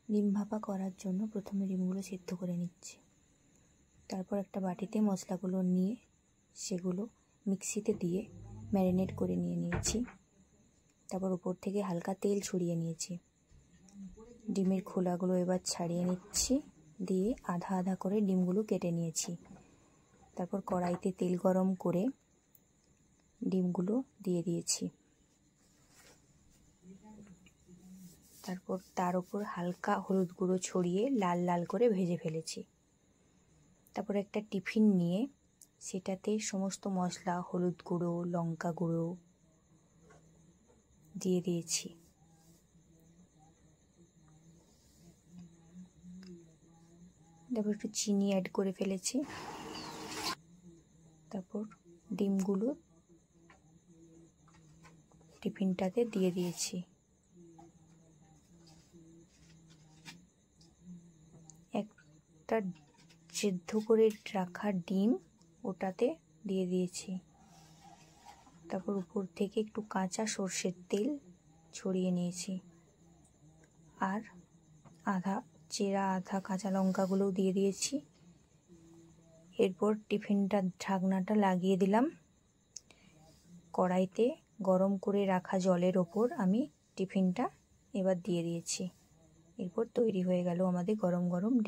ডিম ভাপা করার জন্য প্রথমে ডিমগুলো সিদ্ধ করে নিচ্ছি। তারপর একটা বাটিতে মশলাগুলো নিয়ে সেগুলো মিক্সিতে দিয়ে ম্যারিনেট করে নিয়েছি। তারপর উপর থেকে হালকা তেল ছড়িয়ে নিয়েছি। ডিমের খোলাগুলো এবার ছাড়িয়ে নিচ্ছি, দিয়ে আধা আধা করে ডিমগুলো কেটে নিয়েছি। তারপর কড়াইতে তেল গরম করে ডিমগুলো দিয়ে দিয়েছি। তারপর তার উপর হালকা হলুদ গুঁড়ো ছড়িয়ে লাল লাল করে ভেজে ফেলেছি। তারপর একটা টিফিন নিয়ে সেটাতে সমস্ত মশলা, হলুদ গুঁড়ো, লঙ্কা গুঁড়ো দিয়ে দিয়েছি। তারপর একটু চিনি অ্যাড করে ফেলেছি। তারপর ডিমগুলো টিফিনটাতে দিয়ে দিয়েছি। একটা সিদ্ধ করে রাখা ডিম ওটাতে দিয়ে দিয়েছি। তারপর উপর থেকে একটু কাঁচা সর্ষের তেল ছড়িয়ে নিয়েছি, আর চেরা আধা কাঁচা লঙ্কাগুলোও দিয়ে দিয়েছি। এরপর টিফিনটার ঢাকনাটা লাগিয়ে দিলাম। কড়াইতে গরম করে রাখা জলের ওপর আমি টিফিনটা এবার দিয়ে দিয়েছি। এরপর তৈরি হয়ে গেল আমাদের গরম গরম ডিম।